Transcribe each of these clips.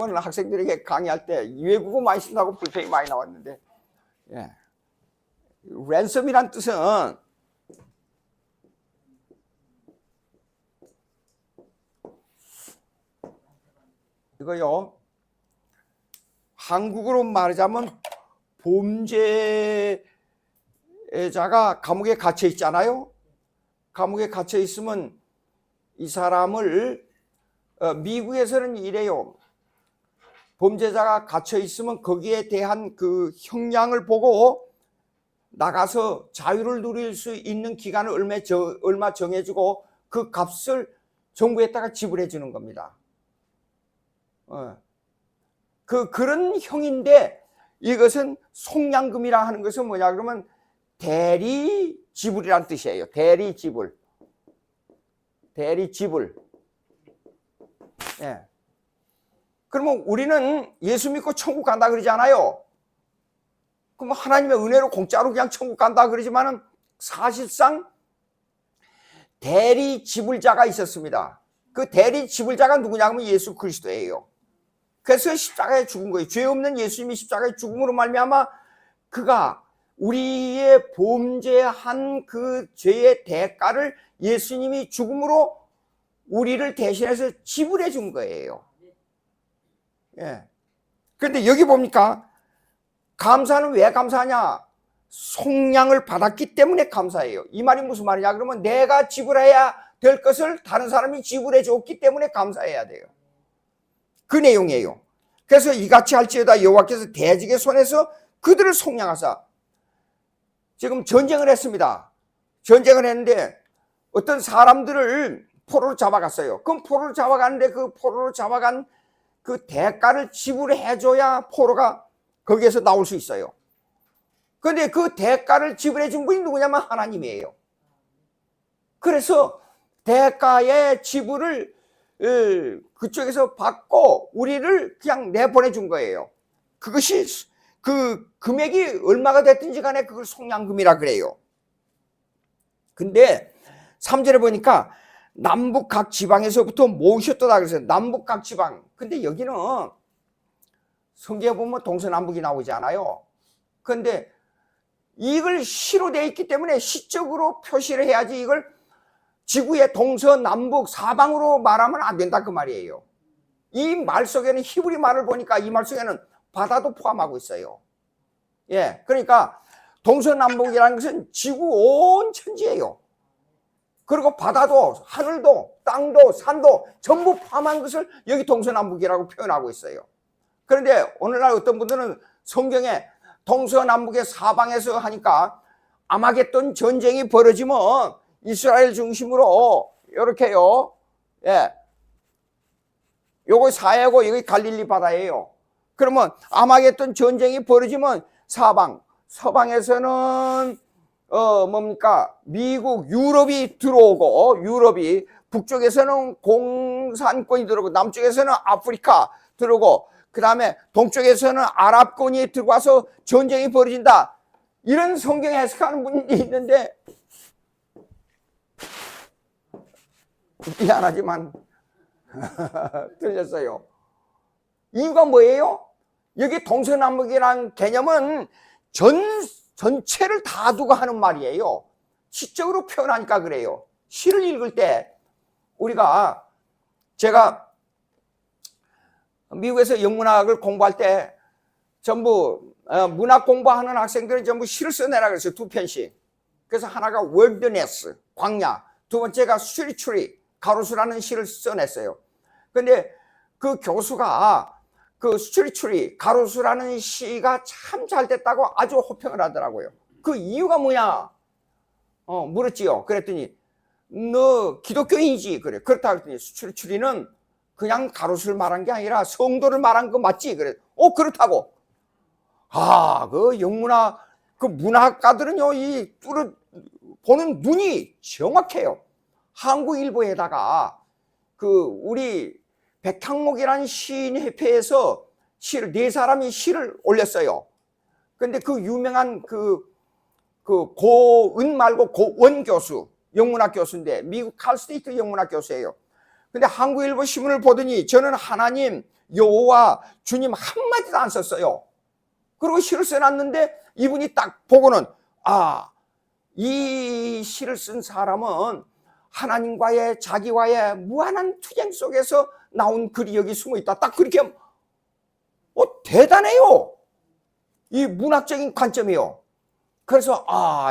대학원 학생들에게 강의할 때 외국어 많이 쓴다고 불평이 많이 나왔는데, 예. 랜섬이란 뜻은 이거요, 한국어로 말하자면 범죄자가 감옥에 갇혀 있잖아요. 감옥에 갇혀 있으면 이 사람을 미국에서는 이래요. 범죄자가 갇혀 있으면 거기에 대한 그 형량을 보고 나가서 자유를 누릴 수 있는 기간을 얼마 정해주고 그 값을 정부에다가 지불해 주는 겁니다. 그런 형인데, 이것은 속량금이라 하는 것은 뭐냐 그러면 대리 지불이란 뜻이에요. 대리 지불. 대리 지불. 예. 그러면 우리는 예수 믿고 천국 간다 그러잖아요. 그럼 하나님의 은혜로 공짜로 그냥 천국 간다 그러지만은 사실상 대리 지불자가 있었습니다. 그 대리 지불자가 누구냐 하면 예수 그리스도예요. 그래서 십자가에 죽은 거예요. 죄 없는 예수님이 십자가에 죽음으로 말미암아 그가 우리의 범죄한 그 죄의 대가를 예수님이 죽음으로 우리를 대신해서 지불해 준 거예요. 예. 그런데 여기 봅니까? 감사는 왜 감사하냐? 속량을 받았기 때문에 감사해요. 이 말이 무슨 말이냐? 그러면 내가 지불해야 될 것을 다른 사람이 지불해 줬기 때문에 감사해야 돼요. 그 내용이에요. 그래서 이같이 할지어다 여호와께서 대적의 손에서 그들을 속량하사. 지금 전쟁을 했습니다. 전쟁을 했는데 어떤 사람들을 포로로 잡아갔어요. 그럼 포로로 잡아가는데 그 포로로 잡아간 그 대가를 지불해 줘야 포로가 거기에서 나올 수 있어요. 그런데 그 대가를 지불해 준 분이 누구냐면 하나님이에요. 그래서 대가의 지불을 그쪽에서 받고 우리를 그냥 내보내 준 거예요. 그것이 그 금액이 얼마가 됐든지 간에 그걸 속량금이라 그래요. 근데 3절에 보니까 남북 각 지방에서부터 모으셨도다 그래서 남북 각 지방. 근데 여기는 성경에 보면 동서남북이 나오지 않아요. 그런데 이걸 시로 되어 있기 때문에 시적으로 표시를 해야지 이걸 지구의 동서남북 사방으로 말하면 안 된다 그 말이에요. 이 말 속에는 히브리 말을 보니까 이 말 속에는 바다도 포함하고 있어요. 예, 그러니까 동서남북이라는 것은 지구 온 천지예요. 그리고 바다도 하늘도 땅도 산도 전부 포함한 것을 여기 동서남북이라고 표현하고 있어요. 그런데 오늘날 어떤 분들은 성경에 동서남북의 사방에서 하니까 아마겟돈 전쟁이 벌어지면 이스라엘 중심으로 이렇게요. 예. 요거 사해고 여기 갈릴리 바다예요. 그러면 아마겟돈 전쟁이 벌어지면 사방, 서방에서는 뭡니까? 미국, 유럽이 들어오고 유럽이 북쪽에서는 공산권이 들어오고 남쪽에서는 아프리카 들어오고 그 다음에 동쪽에서는 아랍권이 들어와서 전쟁이 벌어진다. 이런 성경 해석하는 분이 있는데 미안하지만 틀렸어요. 이유가 뭐예요? 여기 동서남북이라는 개념은 전체를 다 두고 하는 말이에요. 시적으로 표현하니까 그래요. 시를 읽을 때 제가 미국에서 영문학을 공부할 때 전부 문학 공부하는 학생들은 전부 시를 써내라 그랬어요. 2편씩. 그래서 하나가 월드네스, 광야, 두 번째가 스피리추리, 가로수라는 시를 써냈어요. 근데 그 교수가 그 스피리추리, 가로수라는 시가 참 잘 됐다고 아주 호평을 하더라고요. 그 이유가 뭐냐? 물었지요. 그랬더니 너 기독교인이지? 그래. 그렇다 그랬더니 스피리추리는 그냥 가로수를 말한 게 아니라 성도를 말한 거 맞지? 그래. 그렇다고. 그 영문학, 그 문학가들은요, 보는 눈이 정확해요. 한국일보에다가 우리 백향목이라는 시인협회에서 네 사람이 시를 올렸어요. 근데 그 유명한 고은 말고 고원 교수, 영문학 교수인데, 미국 칼스테이트 영문학 교수예요. 근데 한국일보 신문을 보더니 저는 하나님, 여호와 주님 한마디도 안 썼어요. 그리고 시를 써놨는데 이분이 딱 보고는 이 시를 쓴 사람은 하나님과의 자기와의 무한한 투쟁 속에서 나온 글이 여기 숨어있다. 딱 그렇게 대단해요. 이 문학적인 관점이요. 그래서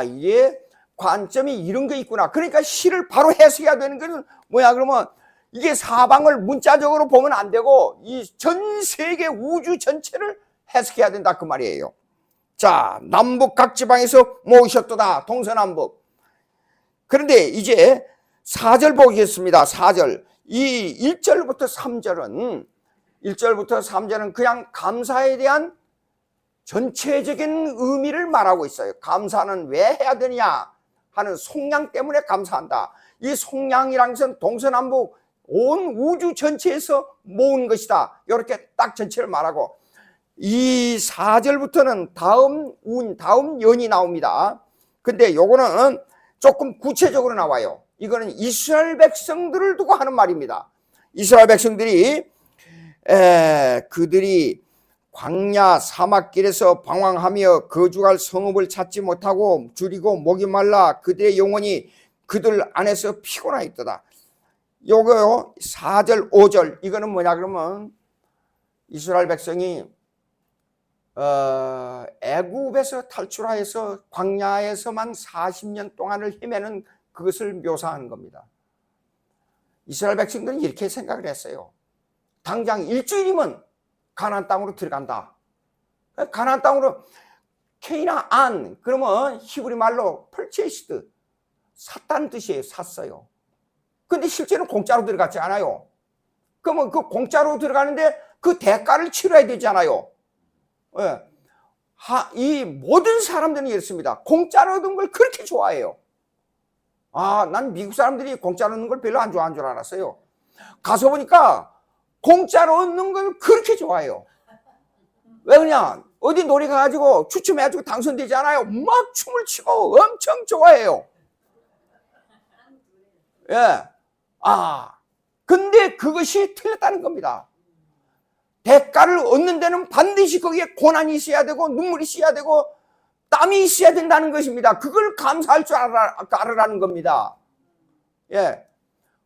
이게 관점이 이런 게 있구나. 그러니까 시를 바로 해석해야 되는 것은 뭐야 그러면 이게 사방을 문자적으로 보면 안 되고 이 전 세계 우주 전체를 해석해야 된다 그 말이에요. 자, 남북 각 지방에서 모으셨도다. 동서남북. 그런데 이제 4절 보겠습니다. 4절. 이 1절부터 3절은 그냥 감사에 대한 전체적인 의미를 말하고 있어요. 감사는 왜 해야 되냐 하는 속량 때문에 감사한다. 이 속량이란 것은 동서남북 온 우주 전체에서 모은 것이다. 이렇게 딱 전체를 말하고 이 4절부터는 다음 연이 나옵니다. 근데 요거는 조금 구체적으로 나와요. 이거는 이스라엘 백성들을 두고 하는 말입니다. 이스라엘 백성들이 그들이 광야 사막길에서 방황하며 거주할 성읍을 찾지 못하고 줄이고 목이 말라 그들의 영혼이 그들 안에서 피곤하였도다. 요거요 4절 5절 이거는 뭐냐 그러면 이스라엘 백성이 애굽에서 탈출하여서 광야에서만 40년 동안을 헤매는 그것을 묘사하는 겁니다. 이스라엘 백성들은 이렇게 생각을 했어요. 당장 일주일이면 가나안 땅으로 들어간다. 가나안 땅으로 케이나안 그러면 히브리 말로 펄체시드 샀다는 뜻이에요. 샀어요. 근데 실제로 공짜로 들어갔지 않아요. 그러면 그 공짜로 들어가는데 그 대가를 치러야 되잖아요. 예. 이 모든 사람들은 이렇습니다. 공짜로 얻은 걸 그렇게 좋아해요. 난 미국 사람들이 공짜로 얻는 걸 별로 안 좋아하는 줄 알았어요. 가서 보니까 공짜로 얻는 걸 그렇게 좋아해요. 왜 그러냐? 어디 놀이 가가지고 추첨해가지고 당선되지 않아요. 막 춤을 추고 엄청 좋아해요. 예. 근데 그것이 틀렸다는 겁니다. 대가를 얻는 데는 반드시 거기에 고난이 있어야 되고 눈물이 있어야 되고 땀이 있어야 된다는 것입니다. 그걸 감사할 줄 알으라는 겁니다. 예.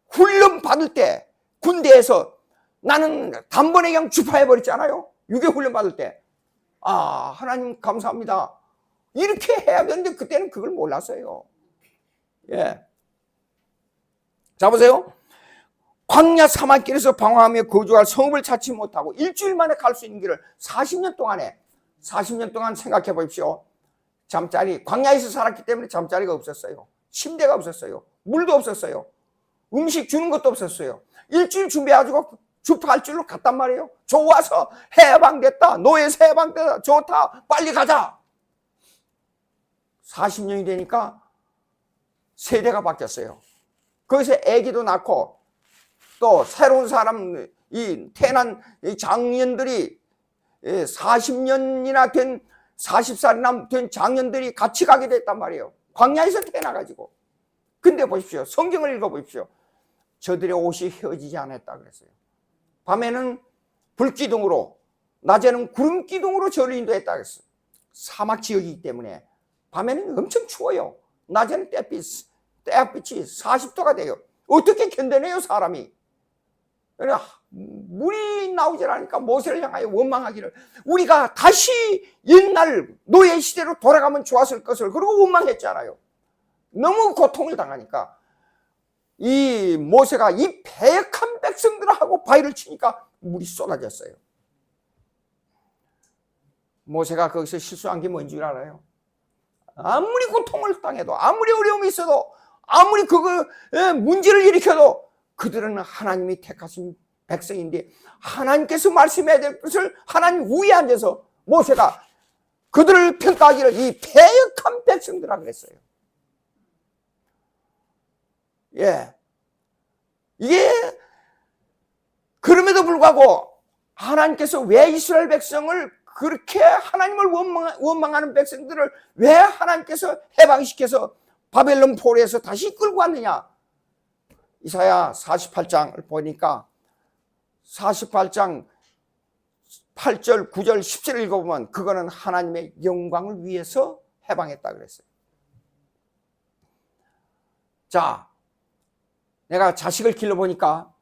훈련 받을 때 군대에서 나는 단번에 그냥 주파해버렸잖아요. 6.25 훈련 받을 때. 하나님 감사합니다. 이렇게 해야 되는데 그때는 그걸 몰랐어요. 예. 자, 보세요. 광야 사막길에서 방황하며 거주할 성읍을 찾지 못하고 일주일 만에 갈 수 있는 길을 40년 동안 생각해 보십시오. 잠자리, 광야에서 살았기 때문에 잠자리가 없었어요. 침대가 없었어요. 물도 없었어요. 음식 주는 것도 없었어요. 일주일 준비해가지고 주파할 줄로 갔단 말이에요. 좋아서 해방됐다. 노예에서 해방됐다. 좋다. 빨리 가자. 40년이 되니까 세대가 바뀌었어요. 거기서 아기도 낳고 또 새로운 사람, 태어난 장년들이 40년이나 된 40살이나 된 장년들이 같이 가게 됐단 말이에요. 광야에서 태어나가지고. 근데 보십시오. 성경을 읽어보십시오. 저들의 옷이 휘어지지 않았다 그랬어요. 밤에는 불기둥으로, 낮에는 구름기둥으로 저를 인도했다 그랬어요. 사막 지역이기 때문에 밤에는 엄청 추워요. 낮에는 떼빛이 40도가 돼요. 어떻게 견뎌내요 사람이. 그러니까 물이 나오질 않으니까 모세를 향하여 원망하기를 우리가 다시 옛날 노예 시대로 돌아가면 좋았을 것을 그러고 원망했잖아요. 너무 고통을 당하니까 이 모세가 이 패역한 백성들하고 바위를 치니까 물이 쏟아졌어요. 모세가 거기서 실수한 게 뭔지 알아요? 아무리 고통을 당해도 아무리 어려움이 있어도 아무리 문제를 일으켜도 그들은 하나님이 택하신 백성인데 하나님께서 말씀해야 될 것을 하나님 위에 앉아서 모세가 그들을 평가하기를 이 패역한 백성들이라 그랬어요. 예. 이게 그럼에도 불구하고 하나님께서 왜 이스라엘 백성을 그렇게 하나님을 원망하는 백성들을 왜 하나님께서 해방시켜서 바벨론 포로에서 다시 끌고 왔느냐? 이사야 48장을 보니까 48장 8절, 9절, 10절 읽어보면 그거는 하나님의 영광을 위해서 해방했다 그랬어요. 자, 내가 자식을 길러보니까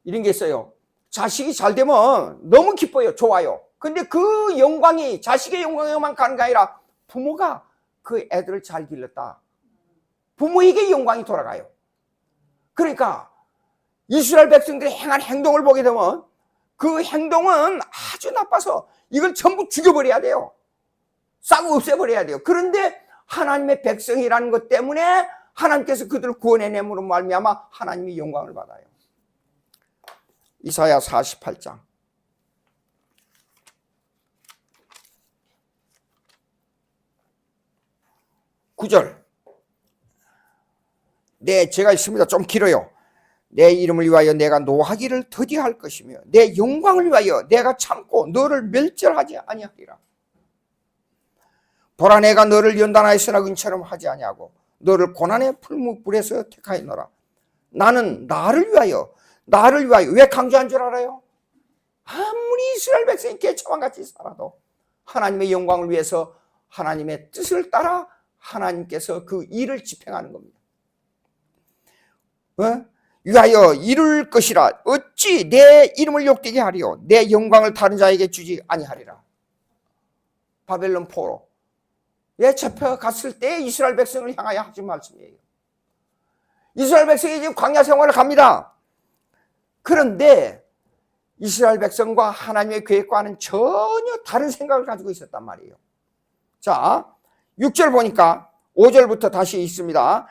이런 게 있어요. 자식이 잘 되면 너무 기뻐요. 좋아요. 근데 그 영광이 자식의 영광에만 가는 게 아니라 부모가 그 애들을 잘 길렀다. 부모에게 영광이 돌아가요. 그러니까 이스라엘 백성들이 행한 행동을 보게 되면 그 행동은 아주 나빠서 이걸 전부 죽여버려야 돼요. 싹 없애버려야 돼요. 그런데 하나님의 백성이라는 것 때문에 하나님께서 그들을 구원해냄으로 말미암아 하나님이 영광을 받아요. 이사야 48장 9절. 네, 제가 있습니다. 좀 길어요. 내 이름을 위하여 내가 노하기를 더디할 것이며 내 영광을 위하여 내가 참고 너를 멸절하지 아니하리라. 보라, 내가 너를 연단하였으나 은처럼 하지 아니하고 너를 고난의 풀무불에서 택하였노라. 나는 나를 위하여 왜 강조한 줄 알아요? 아무리 이스라엘 백성이 개처왕같이 살아도 하나님의 영광을 위해서 하나님의 뜻을 따라 하나님께서 그 일을 집행하는 겁니다. 위하여 이룰 것이라. 어찌 내 이름을 욕되게 하리요 내 영광을 다른 자에게 주지 아니하리라. 바벨론 포로 잡혀갔을 때 이스라엘 백성을 향하여 하신 말씀이에요. 이스라엘 백성이 지금 광야 생활을 갑니다. 그런데 이스라엘 백성과 하나님의 계획과는 전혀 다른 생각을 가지고 있었단 말이에요. 자, 6절 보니까 5절부터 다시 있습니다.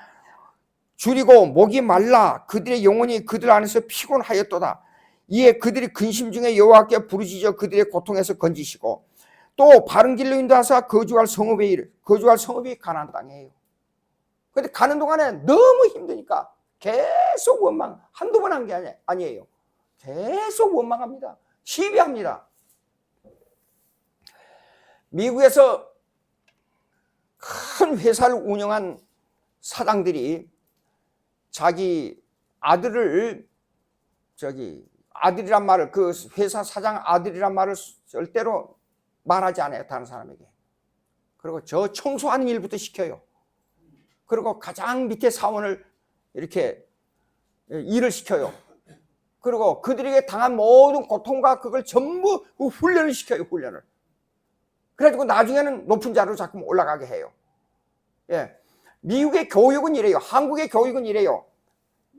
줄이고 목이 말라 그들의 영혼이 그들 안에서 피곤하였도다. 이에 그들이 근심 중에 여호와께 부르짖어 그들의 고통에서 건지시고 또 바른 길로 인도하사 거주할 성읍이 가나안 땅이에요. 그런데 가는 동안에 너무 힘드니까 계속 원망, 한두 번 한 게 아니에요. 계속 원망합니다. 시비합니다. 미국에서 큰 회사를 운영한 사장들이 자기 아들을 아들이란 말을 그 회사 사장 아들이란 말을 절대로 말하지 않아요. 다른 사람에게. 그리고 저 청소하는 일부터 시켜요. 그리고 가장 밑에 사원을 이렇게 일을 시켜요. 그리고 그들에게 당한 모든 고통과 그걸 전부 훈련을 시켜요. 훈련을. 그래가지고 나중에는 높은 자리로 자꾸 올라가게 해요. 예. 미국의 교육은 이래요. 한국의 교육은 이래요.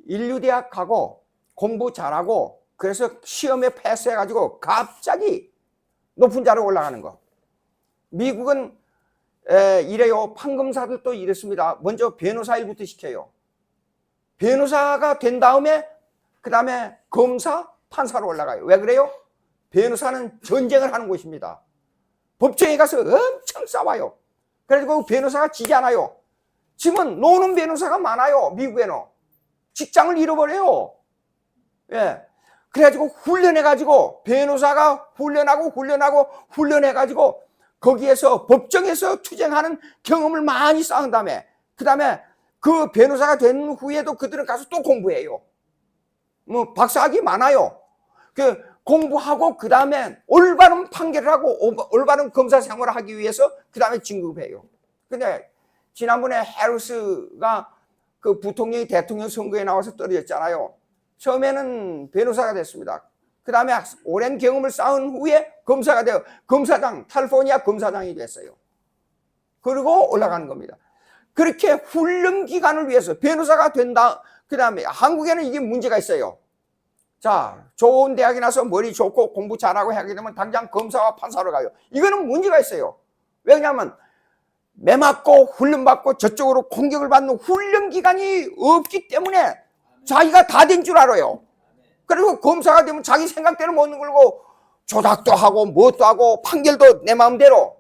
인류대학 가고 공부 잘하고 그래서 시험에 패스해가지고 갑자기 높은 자리로 올라가는 거. 미국은 이래요. 판검사들도 이렇습니다. 먼저 변호사 일부터 시켜요. 변호사가 된 다음에 그 다음에 검사, 판사로 올라가요. 왜 그래요? 변호사는 전쟁을 하는 곳입니다. 법정에 가서 엄청 싸워요. 그래가지고 변호사가 지지 않아요. 지금은 노는 변호사가 많아요. 미국에는. 직장을 잃어버려요. 예. 그래가지고 훈련해가지고 변호사가 훈련해가지고 거기에서 법정에서 투쟁하는 경험을 많이 쌓은 다음에 그 다음에 그 변호사가 된 후에도 그들은 가서 또 공부해요. 뭐 박사학위 많아요. 그 공부하고 그 다음에 올바른 판결을 하고 올바른 검사 생활을 하기 위해서 그 다음에 진급해요. 근데 지난번에 해리스가 그 부통령이 대통령 선거에 나와서 떨어졌잖아요. 처음에는 변호사가 됐습니다. 그 다음에 오랜 경험을 쌓은 후에 검사가 되어 검사장, 캘리포니아 검사장이 됐어요. 그리고 올라가는 겁니다. 그렇게 훈련 기간을 위해서 변호사가 된다. 그 다음에 한국에는 이게 문제가 있어요. 자, 좋은 대학에 나서 머리 좋고 공부 잘하고 하게 되면 당장 검사와 판사로 가요. 이거는 문제가 있어요. 왜냐하면 매 맞고 훈련받고 저쪽으로 공격을 받는 훈련 기간이 없기 때문에 자기가 다 된 줄 알아요. 그리고 검사가 되면 자기 생각대로 못 걸고 조작도 하고 뭣도 하고 판결도 내 마음대로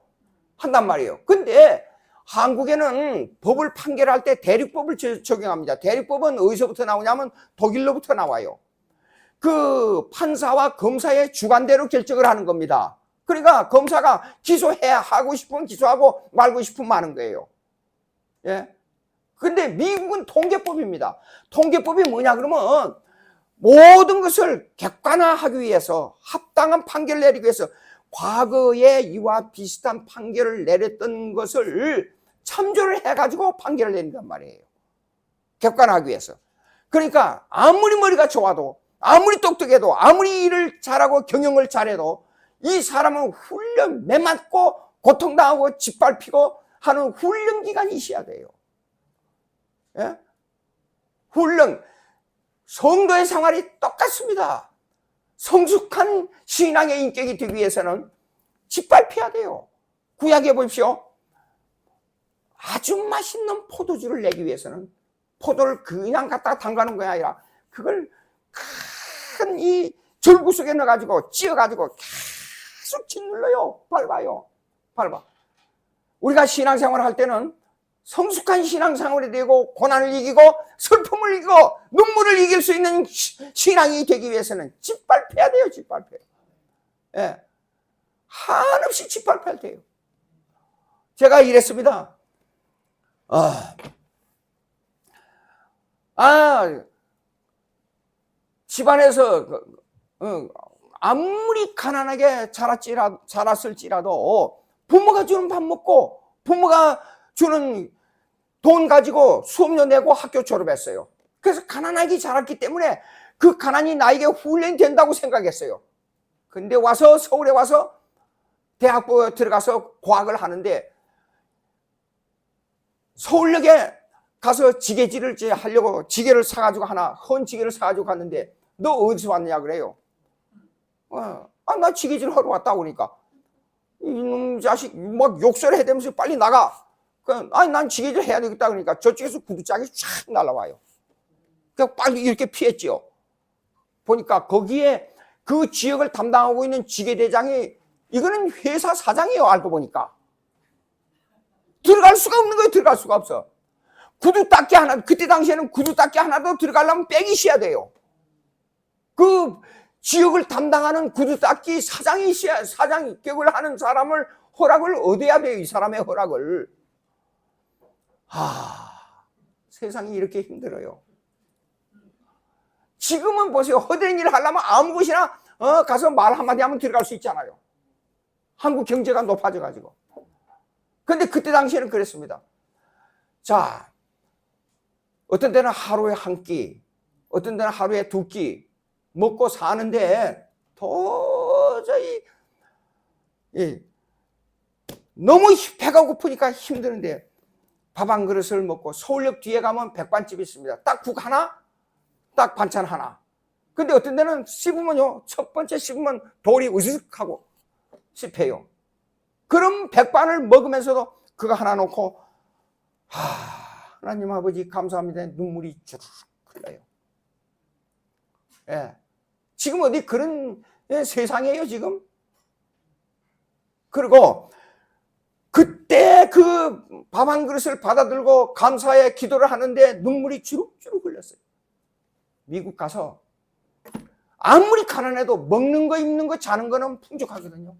한단 말이에요. 근데 한국에는 법을 판결할 때 대륙법을 적용합니다. 대륙법은 어디서부터 나오냐면 독일로부터 나와요. 그 판사와 검사의 주관대로 결정을 하는 겁니다. 그러니까 검사가 기소해야 하고 싶으면 기소하고 말고 싶으면 마는 거예요. 예. 근데 미국은 통계법입니다. 통계법이 뭐냐 그러면 모든 것을 객관화하기 위해서 합당한 판결을 내리기 위해서 과거에 이와 비슷한 판결을 내렸던 것을 참조를 해가지고 판결을 내린단 말이에요. 객관화하기 위해서. 그러니까 아무리 머리가 좋아도, 아무리 똑똑해도, 아무리 일을 잘하고 경영을 잘해도 이 사람은 훈련, 매맞고 고통당하고 짓밟히고 하는 훈련 기간이 있어야 돼요. 예? 훈련, 성도의 생활이 똑같습니다. 성숙한 신앙의 인격이 되기 위해서는 짓밟혀야 돼요. 구약에 보십시오. 아주 맛있는 포도주를 내기 위해서는 포도를 그냥 갖다가 담가는 게 아니라 그걸 큰 이 절구 속에 넣어가지고 찧어가지고 계속 짓눌러요. 밟아요. 밟아. 우리가 신앙생활을 할 때는 성숙한 신앙생활이 되고 고난을 이기고 슬픔을 이기고 눈물을 이길 수 있는 신앙이 되기 위해서는 짓밟혀야 돼요. 짓밟혀요. 예. 한없이 짓밟혀야 돼요. 제가 이랬습니다. 집안에서 아무리 가난하게 자랐을지라도 부모가 주는 밥 먹고 부모가 주는 돈 가지고 수업료 내고 학교 졸업했어요. 그래서 가난하게 자랐기 때문에 그 가난이 나에게 훈련이 된다고 생각했어요. 근데 와서 서울에 와서 대학부에 들어가서 과학을 하는데 서울역에 가서 지게질을 하려고 지게를 사가지고 하나 헌 지게를 사가지고 갔는데 너 어디서 왔냐 그래요. 나 지게질 하러 왔다 그러니까 이놈 자식 막 욕설을 해대면서 빨리 나가. 난 지게질 해야 되겠다 그러니까 저쪽에서 구두짝이 쫙 날라와요. 그냥 빨리 이렇게 피했지요. 보니까 거기에 그 지역을 담당하고 있는 지게대장이 이거는 회사 사장이에요. 알고 보니까 들어갈 수가 없는 거예요. 들어갈 수가 없어. 구두 닦기 하나, 그때 당시에는 구두 닦기 하나도 들어가려면 백이 셔야 돼요. 그 지역을 담당하는 구두 닦기 사장이 있어야, 사장 입격을 하는 사람을 허락을 얻어야 돼요. 이 사람의 허락을. 세상이 이렇게 힘들어요. 지금은 보세요. 허드렛 일을 하려면 아무 곳이나 가서 말 한마디 하면 들어갈 수 있잖아요. 한국 경제가 높아져가지고. 근데 그때 당시에는 그랬습니다. 자, 어떤 때는 하루에 한 끼, 어떤 때는 하루에 두 끼 먹고 사는데 도저히 너무 배가 고프니까 힘드는데 밥 한 그릇을 먹고 서울역 뒤에 가면 백반집이 있습니다. 딱 국 하나, 딱 반찬 하나. 근데 어떤 데는 씹으면요, 첫 번째 씹으면 돌이 으슥하고 씹혀요. 그럼 백반을 먹으면서도 그거 하나 놓고 하나님 아버지 감사합니다. 눈물이 주르륵 흘러요. 예. 지금 어디 그런 세상이에요 지금? 그리고 그때 그 밥 한 그릇을 받아들고 감사의 기도를 하는데 눈물이 주룩주룩 흘렸어요. 미국 가서 아무리 가난해도 먹는 거 입는 거 자는 거는 풍족하거든요.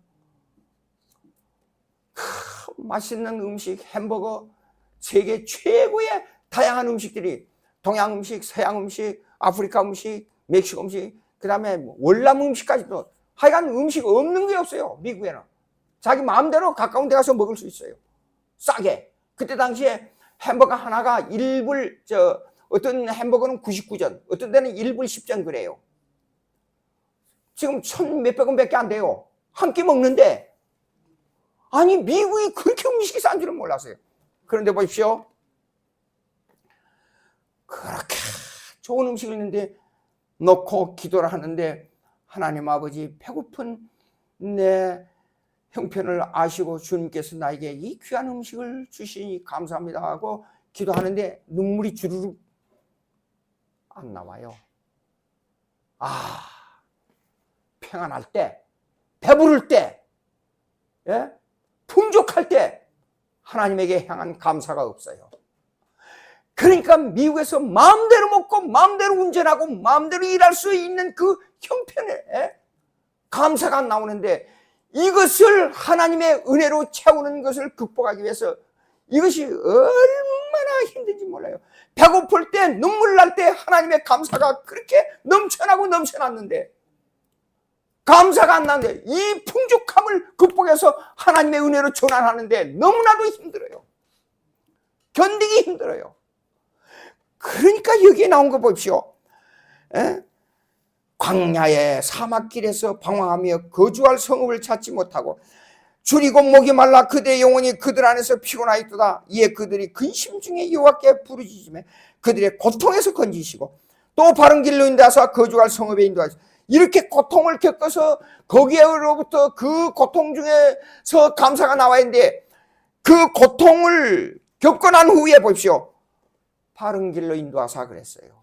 맛있는 음식, 햄버거, 세계 최고의 다양한 음식들이 동양 음식, 서양 음식, 아프리카 음식, 멕시코 음식, 그 다음에 월남 음식까지도 하여간 음식 없는 게 없어요. 미국에는. 자기 마음대로 가까운 데 가서 먹을 수 있어요. 싸게. 그때 당시에 햄버거 하나가 1불, 어떤 햄버거는 99전, 어떤 데는 1불 10전 그래요. 지금 1,000몇백 원밖에 안 돼요. 한 끼 먹는데. 아니 미국이 그렇게 음식이 싼 줄은 몰랐어요. 그런데 보십시오. 그렇게 좋은 음식을 있는데 놓고 기도를 하는데 하나님 아버지 배고픈 내 형편을 아시고 주님께서 나에게 이 귀한 음식을 주시니 감사합니다 하고 기도하는데 눈물이 주르륵 안 나와요. 평안할 때, 배부를 때, 예? 풍족할 때 하나님에게 향한 감사가 없어요. 그러니까 미국에서 마음대로 먹고 마음대로 운전하고 마음대로 일할 수 있는 그 형편에 감사가 안 나오는데 이것을 하나님의 은혜로 채우는 것을 극복하기 위해서 이것이 얼마나 힘든지 몰라요. 배고플 때 눈물 날 때 하나님의 감사가 그렇게 넘쳐나고 넘쳐났는데 감사가 안 나는데 이 풍족함을 속에서 하나님의 은혜로 전환하는데 너무나도 힘들어요. 견디기 힘들어요. 그러니까 여기에 나온 거 보십시오. 광야의 사막길에서 방황하며 거주할 성읍을 찾지 못하고 줄이고 목이 말라 그들의 영혼이 그들 안에서 피곤하였도다. 이에 그들이 근심 중에 여호와께 부르짖으며 그들의 고통에서 건지시고 또 바른 길로 인도하사 거주할 성읍에 인도하시고 이렇게 고통을 겪어서 거기에로부터 그 고통 중에서 감사가 나와야 하는데 그 고통을 겪고 난 후에 보십시오. 바른 길로 인도하사 그랬어요.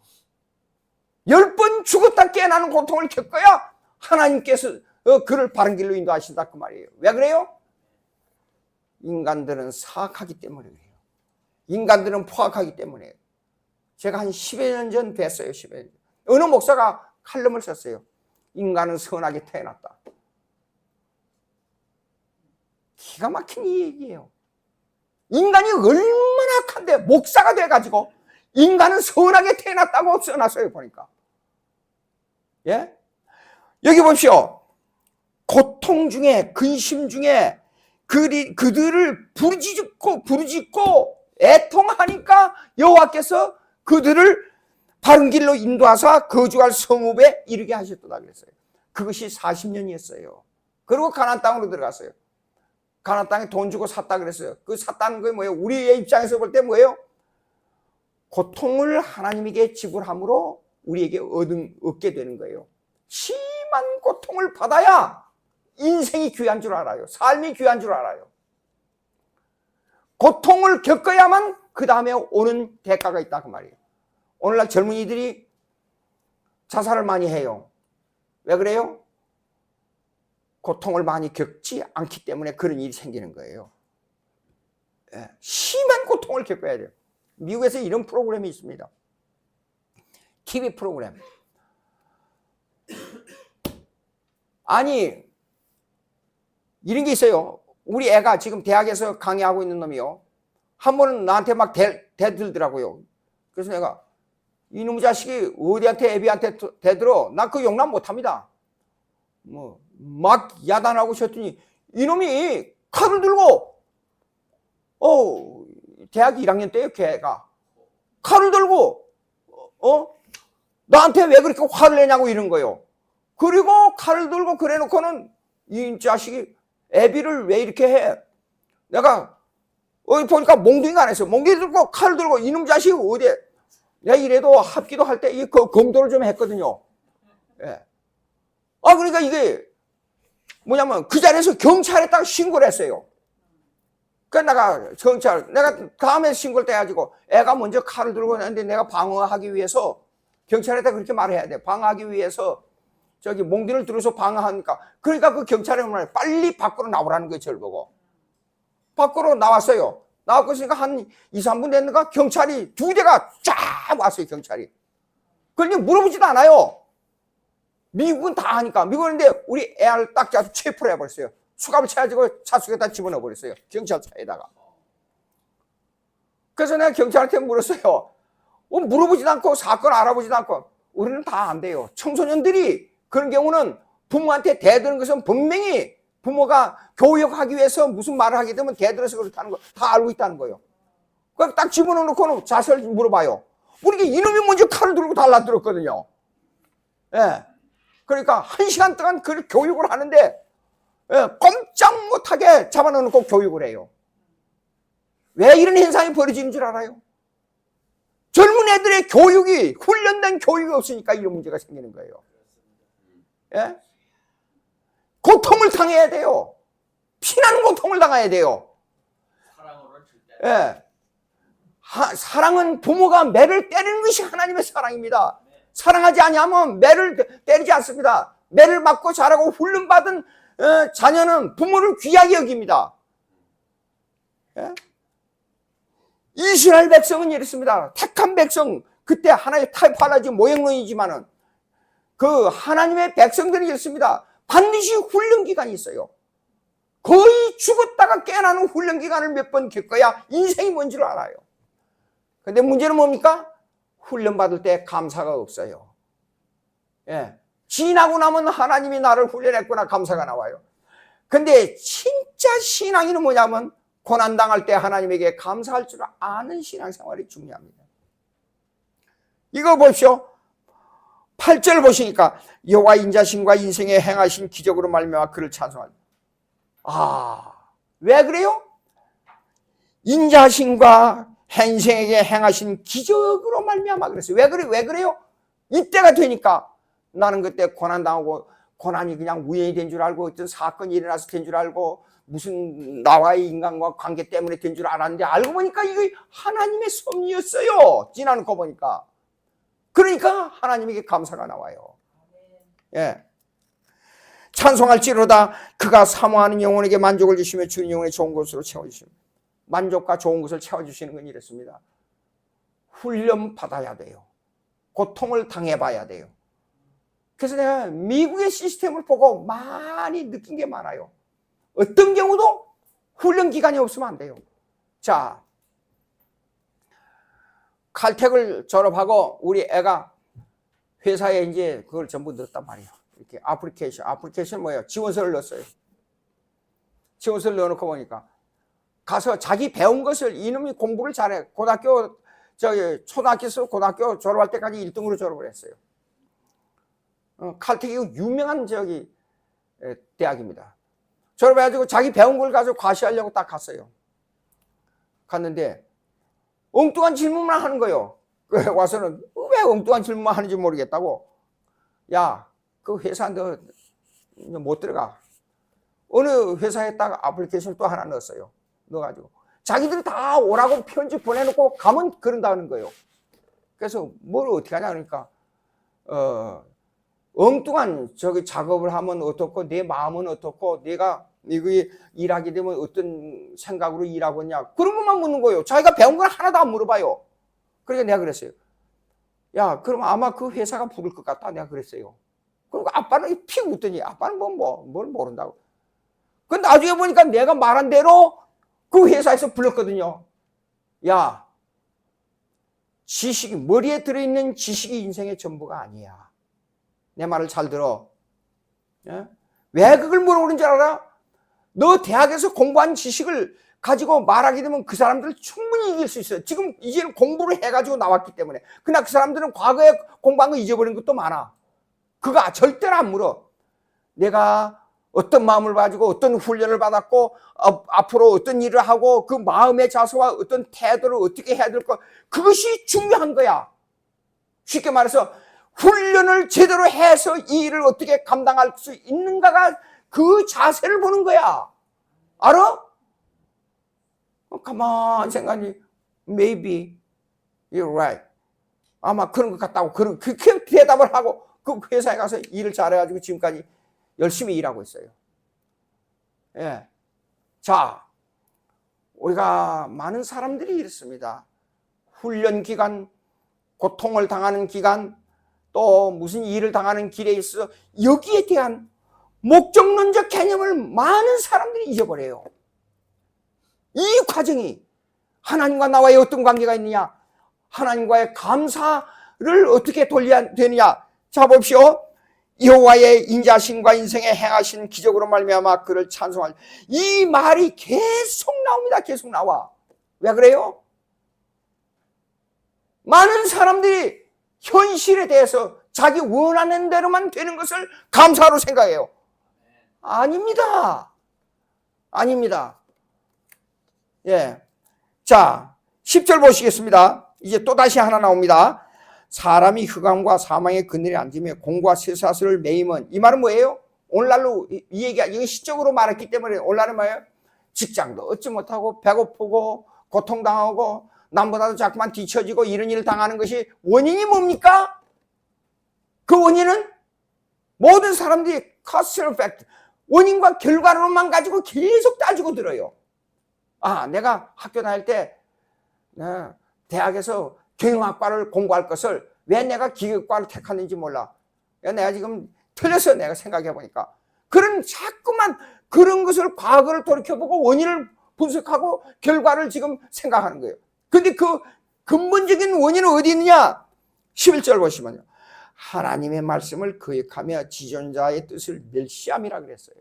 10번 죽었다 깨어나는 고통을 겪어야 하나님께서 그를 바른 길로 인도하신다 그 말이에요. 왜 그래요? 인간들은 사악하기 때문에 그래요. 인간들은 포악하기 때문에. 제가 한 10여 년 전 뵀어요. 10여 년. 어느 목사가 칼럼을 썼어요. 인간은 선하게 태어났다. 기가 막힌 이 얘기예요. 인간이 얼마나 악한데 목사가 돼가지고 인간은 선하게 태어났다고 써놨어요. 보니까. 예? 여기 보십시오. 고통 중에 근심 중에 그들을 부르짖고 애통하니까 여호와께서 그들을 바른 길로 인도하사 거주할 성읍에 이르게 하셨다 그랬어요. 그것이 40년이었어요. 그리고 가나안 땅으로 들어갔어요. 가나안 땅에 돈 주고 샀다 그랬어요. 그 샀다는 게 뭐예요? 우리의 입장에서 볼 때 뭐예요? 고통을 하나님에게 지불함으로 우리에게 얻게 되는 거예요. 심한 고통을 받아야 인생이 귀한 줄 알아요. 삶이 귀한 줄 알아요. 고통을 겪어야만 그 다음에 오는 대가가 있다 그 말이에요. 오늘날 젊은이들이 자살을 많이 해요. 왜 그래요? 고통을 많이 겪지 않기 때문에 그런 일이 생기는 거예요. 심한 고통을 겪어야 돼요. 미국에서 이런 프로그램이 있습니다. TV 프로그램. 아니 이런 게 있어요. 우리 애가 지금 대학에서 강의하고 있는 놈이요. 한 번은 나한테 막 대들더라고요. 그래서 내가 이놈의 자식이 어디한테 애비한테 대들어. 나 그 용납 못합니다. 뭐 막 야단하고 싶더니 이놈이 칼을 들고 대학 1학년 때요. 걔가 칼을 들고 나한테 왜 그렇게 화를 내냐고 이런 거예요. 그리고 칼을 들고 그래 놓고는 이 자식이 애비를 왜 이렇게 해? 내가 보니까 몽둥이가 안 했어요. 몽둥이 들고 칼을 들고 이놈 자식이 어디에 내가 이래도 합기도 할 때 이 검도를 좀 했거든요. 예. 그러니까 이게 뭐냐면 그 자리에서 경찰에다가 신고를 했어요. 내가 내가 다음에 신고를 때 해가지고 애가 먼저 칼을 들고 있는데 내가 방어하기 위해서 경찰에다 그렇게 말해야 돼. 방어하기 위해서 저기 몽둥이를 들어서 방어하니까 그러니까 그 경찰이 말해 빨리 밖으로 나오라는 거예요. 저를 보고 밖으로 나왔어요. 나왔고 있으니까 한 2, 3분 됐는가 경찰이 2대가 쫙 왔어요. 경찰이. 그러니 물어보지도 않아요. 미국은 다 하니까. 미국인데 우리 애를 딱 잡아서 체포를 해버렸어요. 수갑을 채가지고 차 속에다 집어넣어 버렸어요. 경찰차에다가. 그래서 내가 경찰한테 물었어요. 물어보지도 않고 사건 알아보지도 않고. 우리는 다 안 돼요. 청소년들이 그런 경우는 부모한테 대드는 것은 분명히 부모가 교육하기 위해서 무슨 말을 하게 되면 대들어서 그렇다는 거 다 알고 있다는 거예요. 그럼 딱 집어넣어 놓고는 자세를 물어봐요. 우리가 이놈이 먼저 칼을 들고 달라들었거든요. 예. 그러니까 1시간 동안 그 교육을 하는데 꼼짝 못하게 잡아넣어 놓고 교육을 해요. 왜 이런 현상이 벌어지는 줄 알아요? 젊은 애들의 교육이 훈련된 교육이 없으니까 이런 문제가 생기는 거예요. 예? 고통을 당해야 돼요. 피나는 고통을 당해야 돼요. 예. 사랑은 부모가 매를 때리는 것이 하나님의 사랑입니다. 사랑하지 아니하면 매를 때리지 않습니다. 매를 맞고 자라고 훈련받은 자녀는 부모를 귀하게 여깁니다. 예? 이스라엘 백성은 이렇습니다. 택한 백성, 그때 하나의 타이파라지 모형론이지만은 그 하나님의 백성들이 이렇습니다. 반드시 훈련 기간이 있어요. 거의 죽었다가 깨어나는 훈련 기간을 몇 번 겪어야 인생이 뭔 줄 알아요. 근데 문제는 뭡니까? 훈련 받을 때 감사가 없어요. 예. 지나고 나면 하나님이 나를 훈련했구나 감사가 나와요. 근데 진짜 진짜 신앙인은 뭐냐면 고난당할 때 하나님에게 감사할 줄 아는 신앙생활이 중요합니다. 이거 보십시오. 8절 보시니까 여호와 인자심과 인생에 행하신 기적으로 말미암아 그를 찬송하라. 왜 그래요? 인자심과 인생에게 행하신 기적으로 말미암아 그랬어요. 왜 그래요? 이때가 되니까 나는 그때 고난당하고 고난이 그냥 우연히 된 줄 알고 어떤 사건이 일어나서 된 줄 알고 무슨 나와의 인간과 관계 때문에 된 줄 알았는데 알고 보니까 이게 하나님의 섭리였어요. 지나놓고 보니까. 그러니까 하나님에게 감사가 나와요. 예. 찬송할지로다 그가 사모하는 영혼에게 만족을 주시며 주는 영혼의 좋은 것으로 채워주십니다. 만족과 좋은 것을 채워주시는 건 이렇습니다. 훈련 받아야 돼요. 고통을 당해봐야 돼요. 그래서 내가 미국의 시스템을 보고 많이 느낀 게 많아요. 어떤 경우도 훈련 기간이 없으면 안 돼요. 자, 칼텍을 졸업하고 우리 애가 회사에 이제 그걸 전부 넣었단 말이에요. 이렇게 애플리케이션 뭐예요? 지원서를 넣었어요. 지원서를 넣어놓고 보니까 가서 자기 배운 것을 이놈이 공부를 잘해. 초등학교에서 고등학교 졸업할 때까지 1등으로 졸업을 했어요. 칼텍이 유명한 대학입니다. 졸업해가지고 자기 배운 걸 가지고 과시하려고 딱 갔어요. 갔는데 엉뚱한 질문만 하는 거예요. 와서는 왜 엉뚱한 질문만 하는지 모르겠다고. 야, 그 회사 너 못 들어가. 어느 회사에 딱 애플리케이션 또 하나 넣었어요. 넣어가지고 자기들이 다 오라고 편지 보내놓고 가면 그런다는 거예요. 그래서 뭘 어떻게 하냐 그러니까 엉뚱한 작업을 하면 어떻고 내 마음은 어떻고 내가 이거 일하게 되면 어떤 생각으로 일하고 있냐 그런 것만 묻는 거예요. 자기가 배운 건 하나도 안 물어봐요. 그러니까 내가 그랬어요. 야, 그럼 아마 그 회사가 부를 것 같다. 내가 그랬어요. 그리고 아빠는 피 웃더니 아빠는 뭘 모른다고. 근데 나중에 보니까 내가 말한 대로 그 회사에서 불렀거든요. 야, 지식이 머리에 들어있는 지식이 인생의 전부가 아니야. 내 말을 잘 들어. 예? 왜 그걸 물어보는 줄 알아? 너 대학에서 공부한 지식을 가지고 말하게 되면 그 사람들을 충분히 이길 수 있어요. 지금 이제는 공부를 해가지고 나왔기 때문에. 그러나 그 사람들은 과거에 공부한 거 잊어버린 것도 많아. 그거 절대로 안 물어. 내가 어떤 마음을 가지고 어떤 훈련을 받았고 앞으로 어떤 일을 하고 그 마음의 자세와 어떤 태도를 어떻게 해야 될 거 그것이 중요한 거야. 쉽게 말해서 훈련을 제대로 해서 이 일을 어떻게 감당할 수 있는가가 그 자세를 보는 거야. 알아? 가만히 생각하니 maybe you're right. 아마 그런 것 같다고 그렇게 대답을 하고 그 회사에 가서 일을 잘해가지고 지금까지 열심히 일하고 있어요. 예. 자, 우리가 많은 사람들이 이렇습니다. 훈련 기간, 고통을 당하는 기간, 또 무슨 일을 당하는 길에 있어서 여기에 대한 목적론적 개념을 많은 사람들이 잊어버려요. 이 과정이 하나님과 나와의 어떤 관계가 있느냐, 하나님과의 감사를 어떻게 돌려야 되느냐. 자, 봅시오. 여호와의 인자심과 인생에 행하신 기적으로 말미암아 그를 찬송할 이 말이 계속 나옵니다. 계속 나와. 왜 그래요? 많은 사람들이 현실에 대해서 자기 원하는 대로만 되는 것을 감사로 생각해요. 아닙니다. 아닙니다. 예. 자, 10절 보시겠습니다. 이제 또 다시 하나 나옵니다. 사람이 흑암과 사망의 그늘에 앉으며 공과 쇠사슬을 매이면 이 말은 뭐예요? 오늘날로 이 얘기가 이거 시적으로 말했기 때문에 오늘날은 뭐예요? 직장도 얻지 못하고 배고프고 고통당하고 남보다도 자꾸만 뒤처지고 이런 일을 당하는 것이 원인이 뭡니까? 그 원인은 모든 사람들이 cause and effect 원인과 결과로만 가지고 계속 따지고 들어요. 아, 내가 학교 다닐 때 대학에서 경영학과를 공부할 것을 왜 내가 기계과를 택했는지 몰라. 내가 지금 틀려서 내가 생각해 보니까 그런 자꾸만 그런 것을 과거를 돌이켜보고 원인을 분석하고 결과를 지금 생각하는 거예요. 근데 그 근본적인 원인은 어디 있느냐? 11절 보시면요. 하나님의 말씀을 거역하며 지존자의 뜻을 멸시함이라 그랬어요.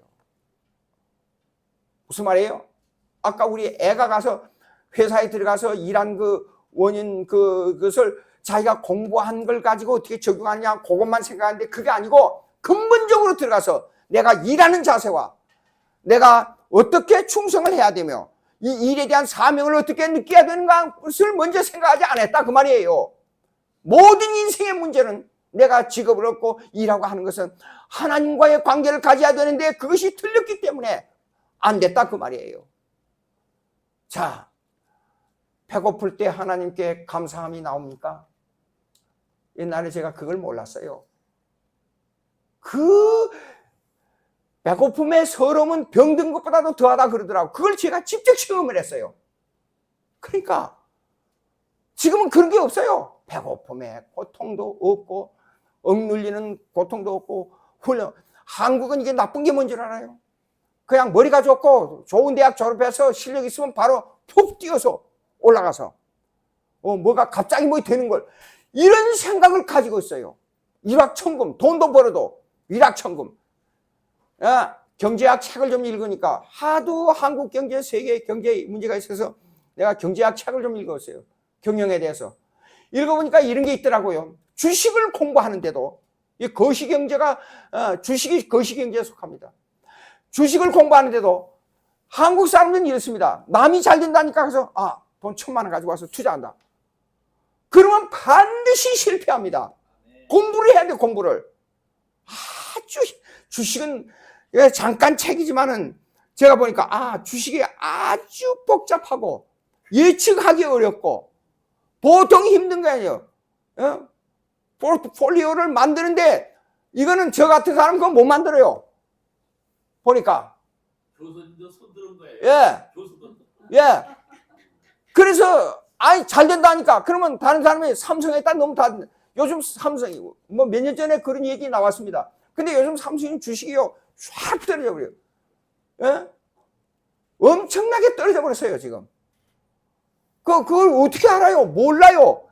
무슨 말이에요? 아까 우리 애가 가서 회사에 들어가서 일한 그 원인 그것을 자기가 공부한 걸 가지고 어떻게 적용하느냐 그것만 생각하는데 그게 아니고 근본적으로 들어가서 내가 일하는 자세와 내가 어떻게 충성을 해야 되며 이 일에 대한 사명을 어떻게 느껴야 되는가 그것을 먼저 생각하지 않았다 그 말이에요. 모든 인생의 문제는 내가 직업을 얻고 일하고 하는 것은 하나님과의 관계를 가져야 되는데 그것이 틀렸기 때문에 안 됐다 그 말이에요. 자, 배고플 때 하나님께 감사함이 나옵니까? 옛날에 제가 그걸 몰랐어요. 그 배고픔의 서러움은 병든 것보다도 더하다 그러더라고요. 그걸 제가 직접 체험을 했어요. 그러니까 지금은 그런 게 없어요. 배고픔에 고통도 없고 억눌리는 고통도 없고 훈련. 한국은 이게 나쁜 게 뭔지 알아요? 그냥 머리가 좋고 좋은 대학 졸업해서 실력 있으면 바로 푹 뛰어서 올라가서 뭐가 갑자기 뭐 되는 걸 이런 생각을 가지고 있어요. 일확천금 돈도 벌어도 일확천금. 경제학 책을 좀 읽으니까 하도 한국 경제 세계 경제 문제가 있어서 내가 경제학 책을 좀 읽었어요. 경영에 대해서 읽어보니까 이런 게 있더라고요. 주식을 공부하는데도 이 거시경제가 주식이 거시경제에 속합니다. 주식을 공부하는데도 한국 사람들은 이렇습니다. 남이 잘 된다니까 해서 돈 1,000만 원 가지고 와서 투자한다. 그러면 반드시 실패합니다. 공부를 해야 돼 공부를. 아주 주식은 잠깐 책이지만은 제가 보니까 주식이 아주 복잡하고 예측하기 어렵고 보통 힘든 거 아니에요. 포트폴리오를 만드는데 이거는 저 같은 사람은 그거 못 만들어요. 보니까. 교수님도 손 드는 거예요. 예. 교수도. 예. 그래서 잘 된다니까. 그러면 다른 사람이 삼성에다 너무 다 요즘 삼성이 뭐 몇 년 전에 그런 얘기 나왔습니다. 근데 요즘 삼성이 주식이요 쫙 떨어져 버려요. 예? 엄청나게 떨어져 버렸어요 지금. 그걸 어떻게 알아요? 몰라요.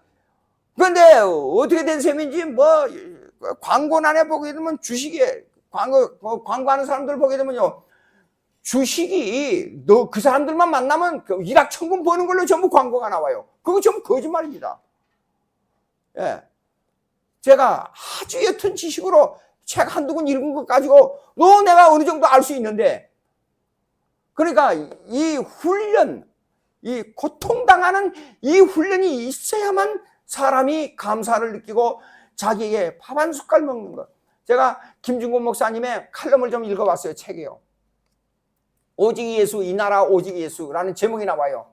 그런데 어떻게 된 셈인지 광고란에 보게 되면 주식에 광고하는 사람들 보게 되면요 주식이 그 사람들만 만나면 일확천금 버는 걸로 전부 광고가 나와요. 그거 전부 거짓말입니다. 예. 제가 아주 옅은 지식으로 책 한두 권 읽은 것 가지고 내가 어느 정도 알 수 있는데 그러니까 이 훈련 이 고통당하는 이 훈련이 있어야만 사람이 감사를 느끼고 자기에게 밥 한 숟갈 먹는 것. 제가 김중곤 목사님의 칼럼을 좀 읽어봤어요. 책이요. 오직 예수 이 나라 오직 예수라는 제목이 나와요.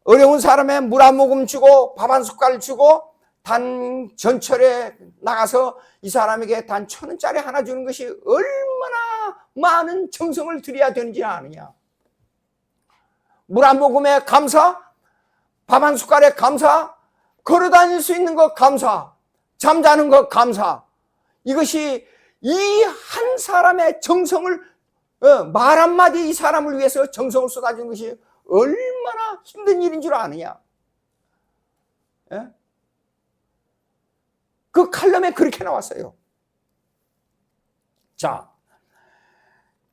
어려운 사람의 물 한 모금 주고 밥 한 숟갈 주고 단 전철에 나가서 이 사람에게 단 1,000원짜리 하나 주는 것이 얼마나 많은 정성을 들여야 되는지 아느냐. 물 한 모금에 감사, 밥 한 숟갈에 감사, 걸어다닐 수 있는 것 감사, 잠자는 것 감사. 이것이 이 한 사람의 정성을 말 한마디 이 사람을 위해서 정성을 쏟아주는 것이 얼마나 힘든 일인 줄 아느냐. 예? 그 칼럼에 그렇게 나왔어요. 자,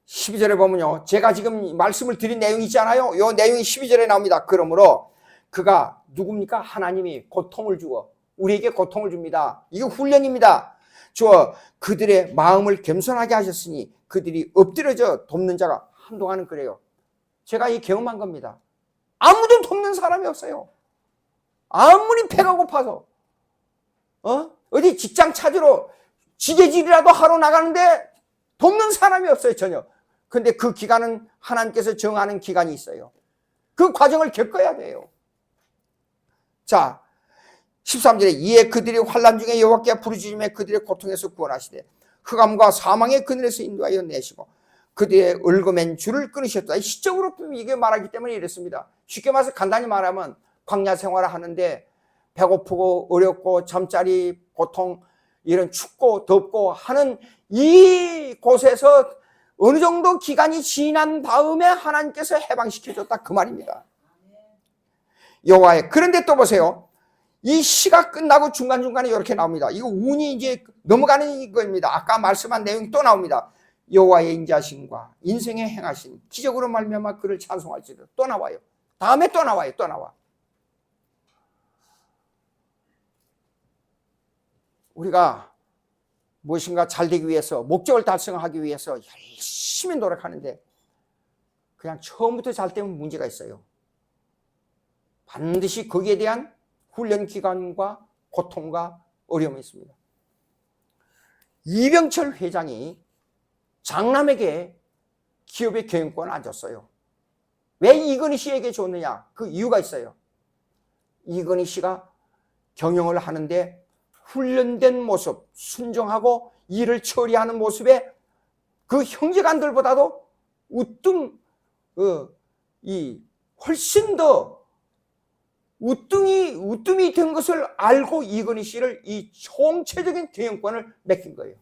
12절에 보면요. 제가 지금 말씀을 드린 내용이 있잖아요. 이 내용이 12절에 나옵니다. 그러므로 그가 누굽니까? 하나님이 고통을 주어 우리에게 고통을 줍니다. 이거 훈련입니다. 주어 그들의 마음을 겸손하게 하셨으니 그들이 엎드려져 돕는 자가 한동안은 그래요. 제가 이 경험한 겁니다. 아무도 돕는 사람이 없어요. 아무리 배가 고파서 어디 직장 찾으러 지게질이라도 하러 나가는데 돕는 사람이 없어요. 전혀. 근데 그 기간은 하나님께서 정하는 기간이 있어요. 그 과정을 겪어야 돼요. 자, 13절에 이에 그들이 환난 중에 여호와께 부르짖음에 그들의 고통에서 구원하시되 흑암과 사망의 그늘에서 인도하여 내시고 그들의 얽어맨 줄을 끊으셨다. 시적으로 이게 말하기 때문에 이렇습니다. 쉽게 말해서 간단히 말하면 광야 생활을 하는데 배고프고 어렵고 잠자리 고통 이런 춥고 덥고 하는 이 곳에서 어느 정도 기간이 지난 다음에 하나님께서 해방시켜줬다 그 말입니다. 여호와의 그런데 또 보세요. 이 시가 끝나고 중간중간에 이렇게 나옵니다. 이거 운이 이제 넘어가는 겁니다. 아까 말씀한 내용이 또 나옵니다. 여호와의 인자심과 인생에 행하신 기적으로 말미암아 그를 찬송할지도. 또 나와요. 다음에 또 나와요. 또 나와. 우리가 무엇인가 잘 되기 위해서, 목적을 달성하기 위해서 열심히 노력하는데 그냥 처음부터 잘 되면 문제가 있어요. 반드시 거기에 대한 훈련 기간과 고통과 어려움이 있습니다. 이병철 회장이 장남에게 기업의 경영권을 안 줬어요. 왜 이건희 씨에게 줬느냐? 그 이유가 있어요. 이건희 씨가 경영을 하는데 훈련된 모습, 순종하고 일을 처리하는 모습에 그 형제간들보다도 훨씬 더 우뜸이 된 것을 알고 이건희 씨를 이 총체적인 경영권을 맡긴 거예요.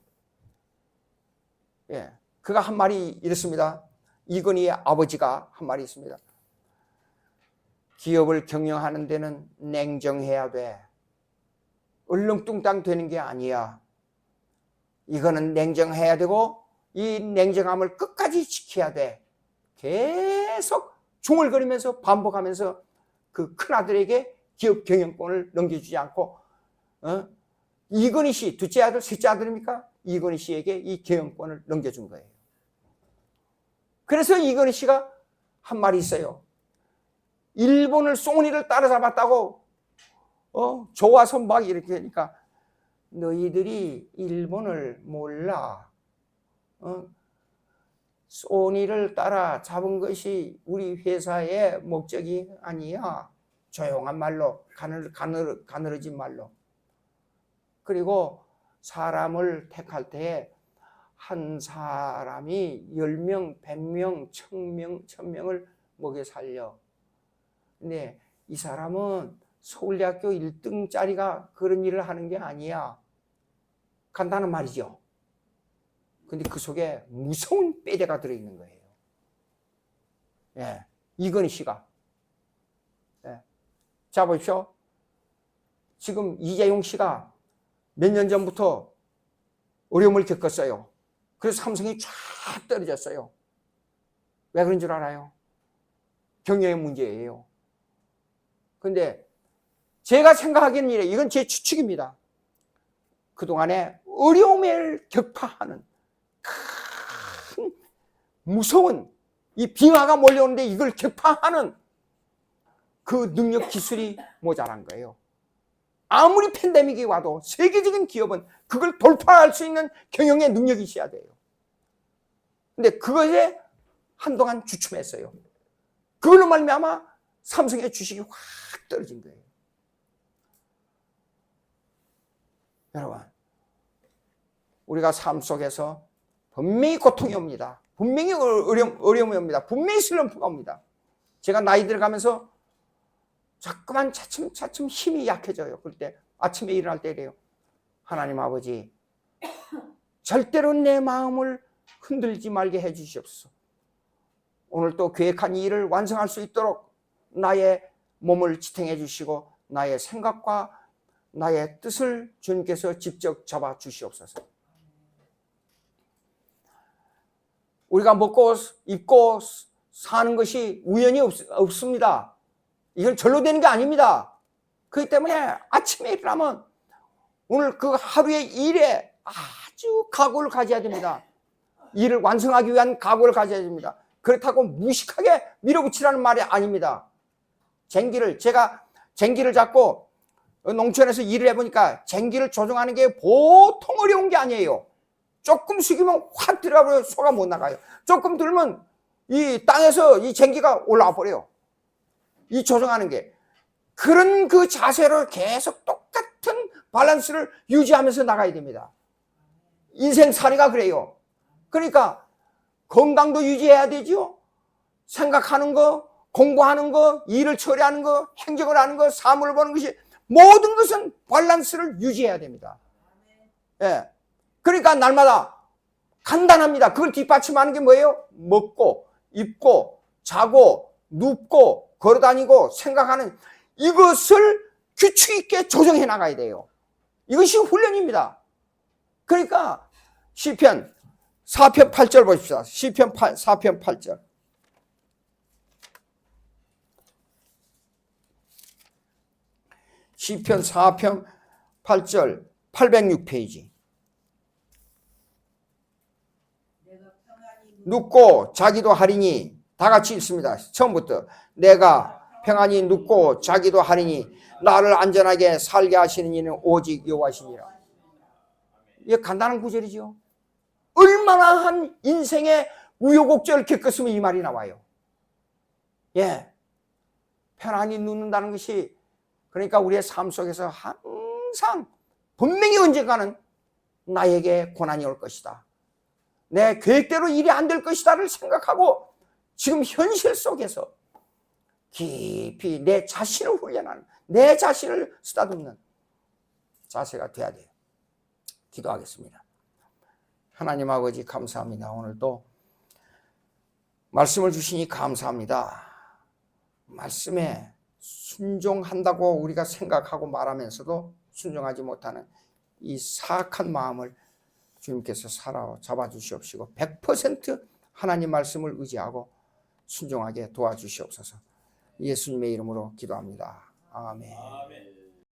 예, 그가 한 말이 이렇습니다. 이건희의 아버지가 한 말이 있습니다. 기업을 경영하는 데는 냉정해야 돼. 얼렁뚱땅 되는 게 아니야. 이거는 냉정해야 되고 이 냉정함을 끝까지 지켜야 돼. 계속 중얼거리면서 반복하면서 그 큰아들에게 기업 경영권을 넘겨주지 않고 이건희 씨, 둘째 아들, 셋째 아들입니까? 이건희 씨에게 이 경영권을 넘겨준 거예요. 그래서 이건희 씨가 한 말이 있어요. 일본을 소니를 따라잡았다고 좋아서 막 이렇게 하니까 너희들이 일본을 몰라. 소니를 따라잡은 것이 우리 회사의 목적이 아니야. 조용한 말로, 가늘어진 말로. 그리고 사람을 택할 때 한 사람이 10명, 100명, 1000명을 먹여 살려. 근데 이 사람은 서울대학교 1등짜리가 그런 일을 하는 게 아니야. 간단한 말이죠. 근데 그 속에 무서운 빼대가 들어있는 거예요. 예, 이건희 씨가. 예. 자, 보십시오. 지금 이재용 씨가 몇 년 전부터 어려움을 겪었어요. 그래서 삼성이 쫙 떨어졌어요. 왜 그런 줄 알아요? 경영의 문제예요. 근데 제가 생각하기에는 이래. 이건 제 추측입니다. 그동안에 어려움을 격파하는 큰 무서운 이 빙하가 몰려오는데 이걸 격파하는 그 능력 기술이 모자란 거예요. 아무리 팬데믹이 와도 세계적인 기업은 그걸 돌파할 수 있는 경영의 능력이 있어야 돼요. 근데 그것에 한동안 주춤했어요. 그걸로 말미암아 삼성의 주식이 확 떨어진 거예요. 여러분, 우리가 삶 속에서 분명히 고통이 옵니다. 분명히 어려움이 옵니다. 분명히 슬럼프가 옵니다. 제가 나이 들어가면서 자꾸만 차츰 힘이 약해져요. 그럴 때 아침에 일어날 때 이래요. 하나님 아버지, 절대로 내 마음을 흔들지 말게 해주시옵소서. 오늘 또 계획한 일을 완성할 수 있도록 나의 몸을 지탱해 주시고 나의 생각과 나의 뜻을 주님께서 직접 잡아 주시옵소서. 우리가 먹고 입고 사는 것이 우연히 없습니다. 이건 절로 되는 게 아닙니다. 그렇기 때문에 아침에 일어나면 오늘 그 하루의 일에 아주 각오를 가져야 됩니다. 일을 완성하기 위한 각오를 가져야 됩니다. 그렇다고 무식하게 밀어붙이라는 말이 아닙니다. 제가 쟁기를 잡고 농촌에서 일을 해보니까 쟁기를 조정하는 게 보통 어려운 게 아니에요. 조금 숙이면 확 들어가 버려요. 소가 못 나가요. 조금 들면 이 땅에서 이 쟁기가 올라와 버려요. 이 조정하는 게. 그런 그 자세로 계속 똑같은 밸런스를 유지하면서 나가야 됩니다. 인생살이가 그래요. 그러니까 건강도 유지해야 되죠. 생각하는 거, 공부하는 거, 일을 처리하는 거, 행정을 하는 거, 사물을 보는 것이 모든 것은 밸런스를 유지해야 됩니다. 예. 그러니까 날마다 간단합니다. 그걸 뒷받침하는 게 뭐예요? 먹고, 입고, 자고, 눕고, 걸어다니고, 생각하는 이것을 규칙 있게 조정해 나가야 돼요. 이것이 훈련입니다. 그러니까 시편 4편 8절 보십시다. 시편 4편 8절. 시편 4편 8절 806페이지. 눕고 자기도 하리니, 다 같이 읽습니다. 처음부터. 내가 평안히 눕고 자기도 하리니 나를 안전하게 살게 하시는 이는 오직 여호와시니라. 이게 간단한 구절이죠. 얼마나 한 인생의 우여곡절을 겪었으면 이 말이 나와요. 예, 편안히 눕는다는 것이, 그러니까 우리의 삶 속에서 항상 분명히 언젠가는 나에게 고난이 올 것이다, 내 계획대로 일이 안 될 것이다를 생각하고 지금 현실 속에서 깊이 내 자신을 훈련하는, 내 자신을 쓰다듬는 자세가 돼야 돼요. 기도하겠습니다. 하나님 아버지, 감사합니다. 오늘도 말씀을 주시니 감사합니다. 말씀에 순종한다고 우리가 생각하고 말하면서도 순종하지 못하는 이 사악한 마음을 주님께서 사로잡아 주시옵시고 100% 하나님 말씀을 의지하고 순종하게 도와주시옵소서. 예수님의 이름으로 기도합니다. 아멘.